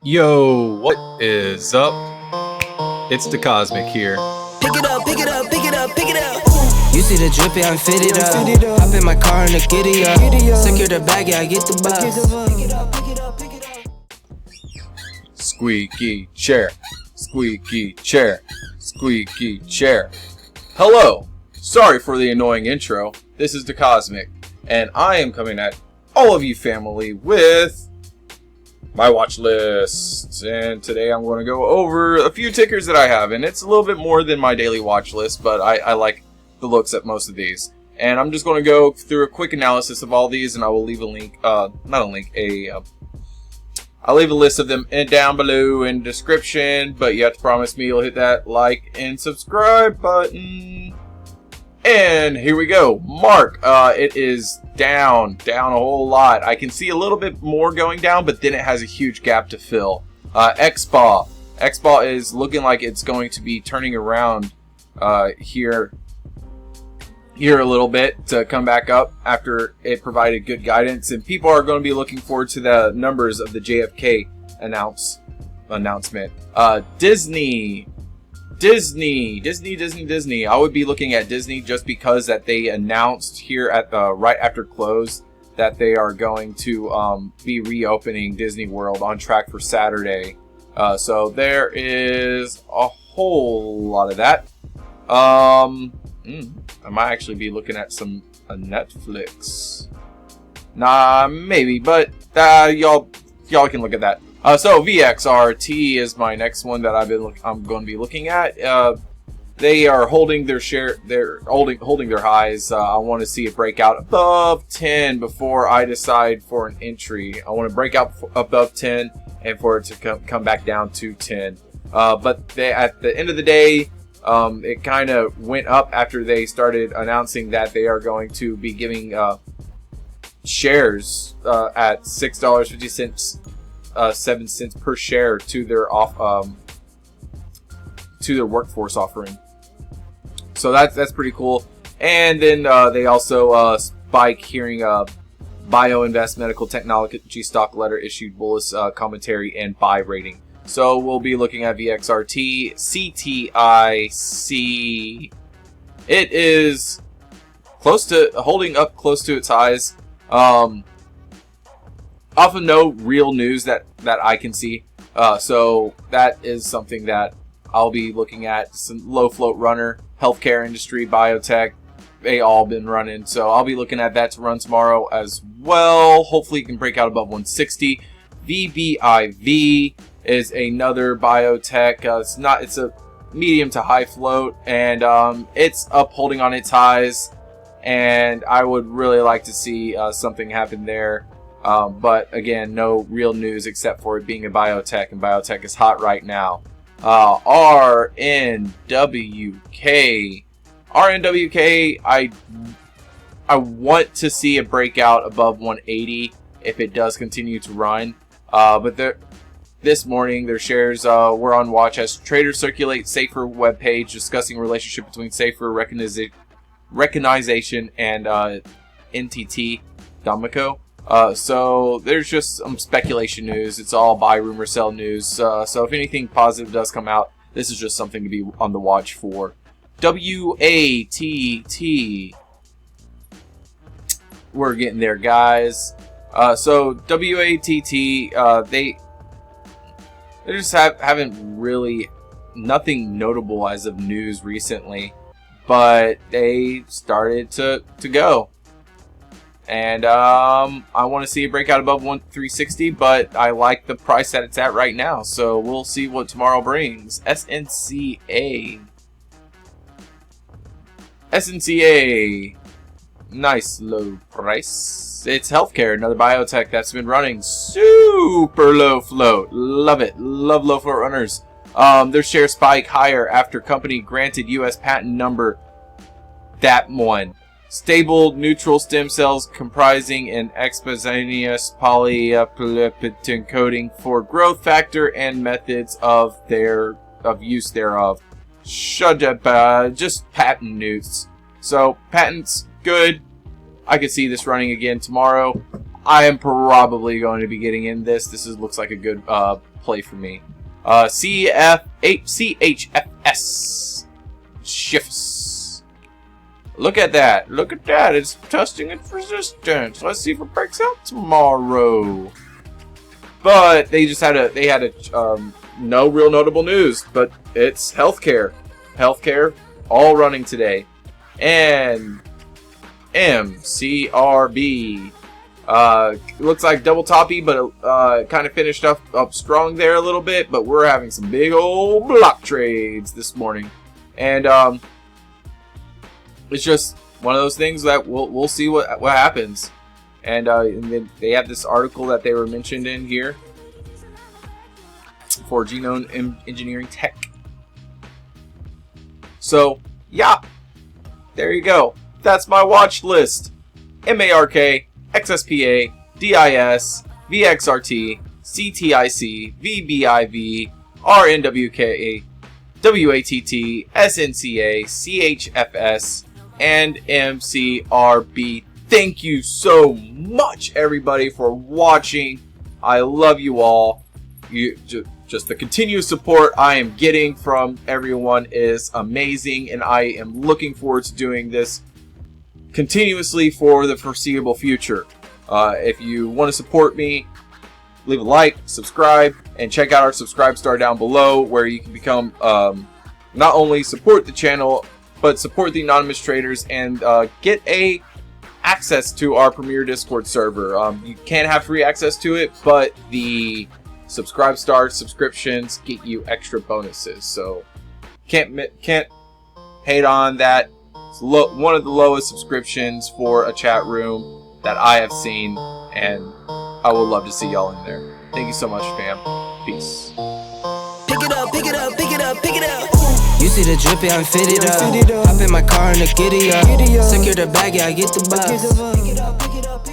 Yo, what is up? It's the Cosmic here. Pick it up, pick it up, pick it up, pick it up. You see the drip, yeah, I'm fitted up. Hop in my car and the giddy up. Secure the bag, yeah, I get the bus. Pick it up, pick it up, pick it up. Squeaky chair, squeaky chair, squeaky chair. Hello! Sorry for the annoying intro. This is the Cosmic, and I am coming at all of you family with my watch list. And today I'm going to go over a few tickers that I have, and it's a little bit more than my daily watch list, but I like the looks at most of these. And I'm just going to go through a quick analysis of all these, and I will leave a link, I'll leave a list of them down below in the description, but you have to promise me you'll hit that like and subscribe button. And here we go. Mark, it is down a whole lot. I can see a little bit more going down, but then it has a huge gap to fill. XSPA is looking like it's going to be turning around here a little bit to come back up after it provided good guidance, and people are going to be looking forward to the numbers of the JFK announcement. Disney. I would be looking at Disney just because that they announced here at the right after close that they are going to be reopening Disney World on track for Saturday. So there is a whole lot of that. I might actually be looking at some Netflix. Nah, maybe, but y'all can look at that. So VXRT is my next one that I'm going to be looking at. They are holding their share. They're holding their highs. I want to see it break out above 10 before I decide for an entry. I want to break out above 10 and for it to come back down to 10. But at the end of the day, it kind of went up after they started announcing that they are going to be giving shares at $6.50. 7 cents per share to their workforce offering. So that's pretty cool. And then they also Spike hearing BioInvest Medical Technology stock letter issued bullish commentary and buy rating. So we'll be looking at VXRT, CTIC. It is holding up close to its highs. Off of no real news that I can see. So that is something that I'll be looking at. Some low float runner, healthcare industry, biotech, they all been running. So I'll be looking at that to run tomorrow as well. Hopefully it can break out above 160. VBIV is another biotech. It's a medium to high float, and it's upholding on its highs. And I would really like to see something happen there. But again, no real news except for it being a biotech, and biotech is hot right now. RNWK, I want to see a breakout above 180 if it does continue to run. But this morning their shares were on watch as traders circulate safer webpage discussing relationship between safer recognition and NTT Domico. So there's just some speculation news. It's all buy, rumor, sell news. So if anything positive does come out, this is just something to be on the watch for. WATT. We're getting there, guys. So WATT, they just haven't really nothing notable as of news recently, but they started to go. And I want to see it break out above 360, but I like the price that it's at right now. So we'll see what tomorrow brings. SNCA. Nice low price. It's healthcare, another biotech that's been running super low float. Love it. Love low float runners. Their share spike higher after company granted U.S. patent number. That one. Stable neutral stem cells comprising an exogenous polypeptide coating for growth factor and methods of use thereof. Just patent news. So patents, good. I could see this running again tomorrow. I am probably going to be getting in this. Looks like a good play for me. CHFS shifts. Look at that. Look at that. It's testing its resistance. Let's see if it breaks out tomorrow. But they had no real notable news, but it's healthcare. Healthcare all running today. And MCRB. Looks like double toppy, but kind of finished up strong there a little bit. But we're having some big old block trades this morning, and it's just one of those things that we'll see what happens. And then they have this article that they were mentioned in here for Genome Engineering Tech. So yeah, there you go. That's my watch list. MARK, XSPA, DIS, VXRT, CTIC, VBIV, RNWK, WATT, SNCA, CHFS, and MCRB. Thank you so much, everybody, for watching. I love you all. Just the continued support I am getting from everyone is amazing, and I am looking forward to doing this continuously for the foreseeable future. If you want to support me, leave a like, subscribe, and check out our subscribe star down below, where you can become not only support the channel, but support the anonymous traders and get access to our premier Discord server. You can't have free access to it, but the subscribe star subscriptions get you extra bonuses. So can't hate on that. It's one of the lowest subscriptions for a chat room that I have seen, and I would love to see y'all in there. Thank you so much, fam. Peace. Pick it up, pick it up, pick it up, pick it up. You see the drip, yeah, I'm fitted up. Hop in my car and the giddy up. Secure the bag, yeah, I get the bus. Pick it up, pick it up, pick it up.